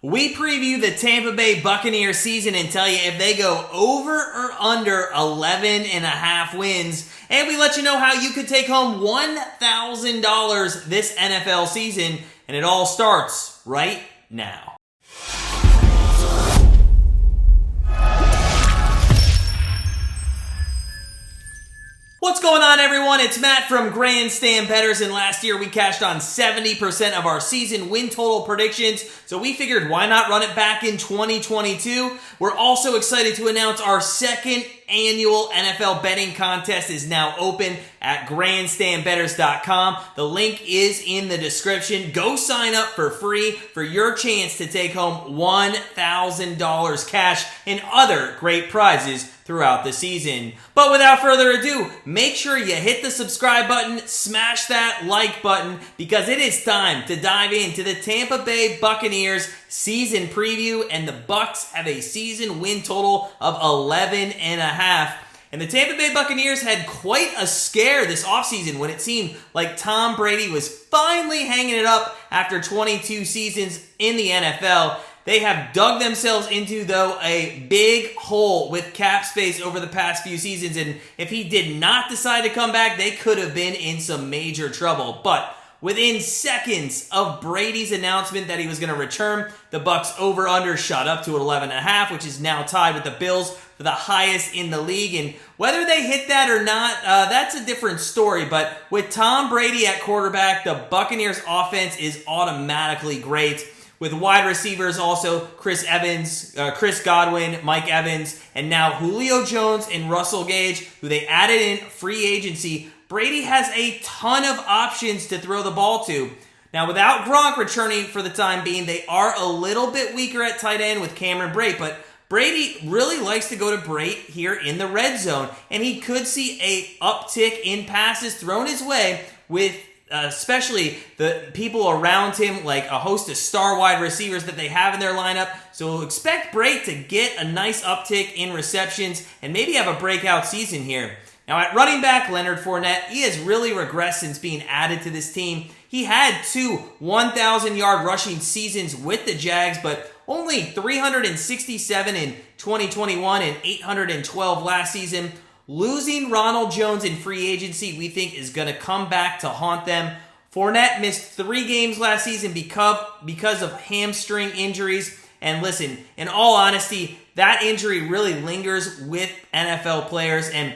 We preview the Tampa Bay Buccaneers season and tell you if they go over or under 11.5 wins. And we let you know how you could take home $1,000 this NFL season. And it all starts right now. What's going on, everyone? It's Matt from Grandstand Bettors, and last year we cashed on 70% of our season win total predictions, so we figured why not run it back in 2022? We're also excited to announce our second annual NFL betting contest is now open at grandstandbettors.com. The link is in the description. Go sign up for free for your chance to take home $1,000 cash and other great prizes throughout the season. But without further ado, make sure you hit the subscribe button, smash that like button, because it is time to dive into the Tampa Bay Buccaneers season preview, and the Bucs have a season win total of 11.5. And the Tampa Bay Buccaneers had quite a scare this offseason when it seemed like Tom Brady was finally hanging it up after 22 seasons in the NFL. They have dug themselves into, though, a big hole with cap space over the past few seasons, and if he did not decide to come back, they could have been in some major trouble. But within seconds of Brady's announcement that he was going to return, the Bucs over-under shot up to 11.5, which is now tied with the Bills for the highest in the league. And whether they hit that or not, that's a different story. But with Tom Brady at quarterback, the Buccaneers offense is automatically great. With wide receivers also Chris Godwin, Mike Evans, and now Julio Jones and Russell Gage, who they added in free agency, Brady has a ton of options to throw the ball to. Now, without Gronk returning for the time being, they are a little bit weaker at tight end with Cameron Brate, but Brady really likes to go to Brate here in the red zone, and he could see a uptick in passes thrown his way with especially the people around him, like a host of star wide receivers that they have in their lineup. So we'll expect Brate to get a nice uptick in receptions and maybe have a breakout season here. Now at running back, Leonard Fournette, he has really regressed since being added to this team. He had 2 1,000-yard rushing seasons with the Jags, but only 367 in 2021 and 812 last season. Losing Ronald Jones in free agency, we think, is going to come back to haunt them. Fournette missed 3 games last season because of hamstring injuries. And listen, in all honesty, that injury really lingers with NFL players, and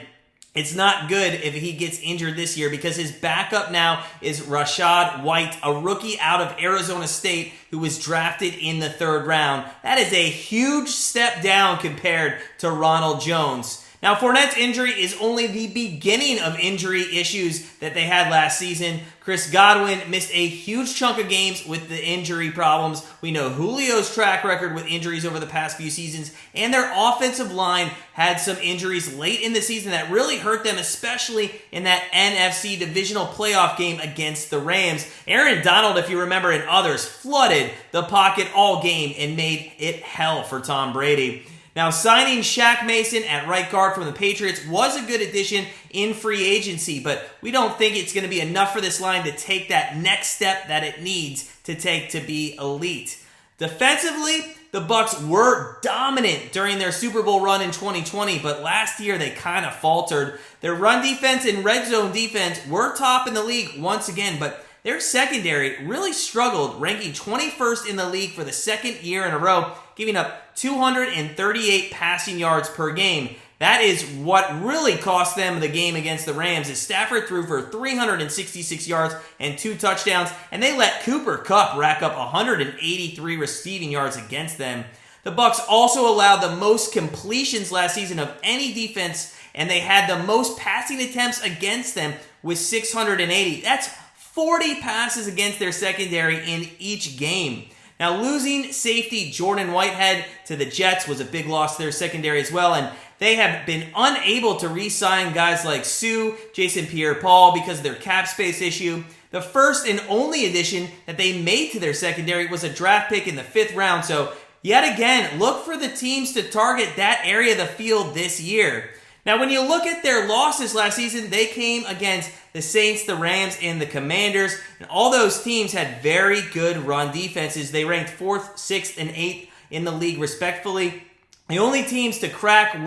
it's not good if he gets injured this year because his backup now is Rachaad White, a rookie out of Arizona State who was drafted in the 3rd round. That is a huge step down compared to Ronald Jones. Now, Fournette's injury is only the beginning of injury issues that they had last season. Chris Godwin missed a huge chunk of games with the injury problems. We know Julio's track record with injuries over the past few seasons, and their offensive line had some injuries late in the season that really hurt them, especially in that NFC divisional playoff game against the Rams. Aaron Donald, if you remember, and others flooded the pocket all game and made it hell for Tom Brady. Now, signing Shaq Mason at right guard from the Patriots was a good addition in free agency, but we don't think it's going to be enough for this line to take that next step that it needs to take to be elite. Defensively, the Bucs were dominant during their Super Bowl run in 2020, but last year they kind of faltered. Their run defense and red zone defense were top in the league once again, but their secondary really struggled, ranking 21st in the league for the second year in a row, giving up 238 passing yards per game. That is what really cost them the game against the Rams, as Stafford threw for 366 yards and 2 touchdowns, and they let Cooper Kupp rack up 183 receiving yards against them. The Bucs also allowed the most completions last season of any defense, and they had the most passing attempts against them with 680. That's 40 passes against their secondary in each game. Now, losing safety Jordan Whitehead to the Jets was a big loss to their secondary as well, and they have been unable to re-sign guys like Sue, Jason Pierre-Paul because of their cap space issue. The first and only addition that they made to their secondary was a draft pick in the 5th round, so yet again, look for the teams to target that area of the field this year. Now, when you look at their losses last season, they came against the Saints, the Rams, and the Commanders. And all those teams had very good run defenses. They ranked 4th, 6th, and 8th in the league, respectively. The only teams to crack the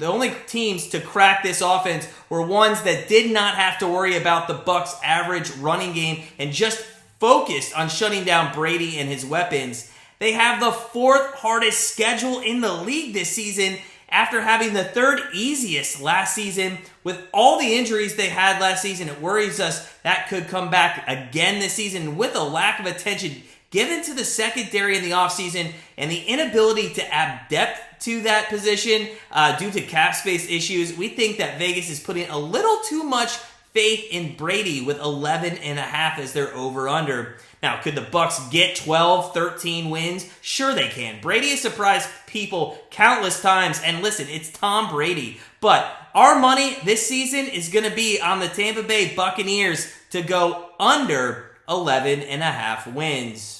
only teams to crack this offense were ones that did not have to worry about the Bucs' average running game and just focused on shutting down Brady and his weapons. They have the 4th hardest schedule in the league this season after having the 3rd easiest last season. With all the injuries they had last season, it worries us that could come back again this season. With a lack of attention given to the secondary in the offseason and the inability to add depth to that position due to cap space issues, we think that Vegas is putting a little too much faith in Brady with 11.5 as their over-under. Now, could the Bucs get 12, 13 wins? Sure they can. Brady has surprised people countless times, and listen, it's Tom Brady. But our money this season is going to be on the Tampa Bay Buccaneers to go under 11.5 wins.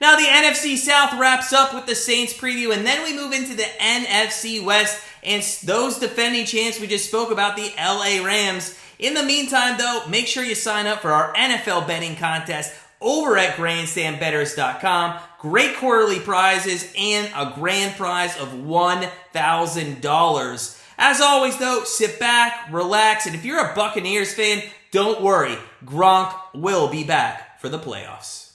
Now, the NFC South wraps up with the Saints preview, and then we move into the NFC West and those defending champs we just spoke about, the LA Rams. In the meantime, though, make sure you sign up for our NFL betting contest over at grandstandbettors.com. Great quarterly prizes and a grand prize of $1,000. As always, though, sit back, relax, and if you're a Buccaneers fan, don't worry. Gronk will be back for the playoffs.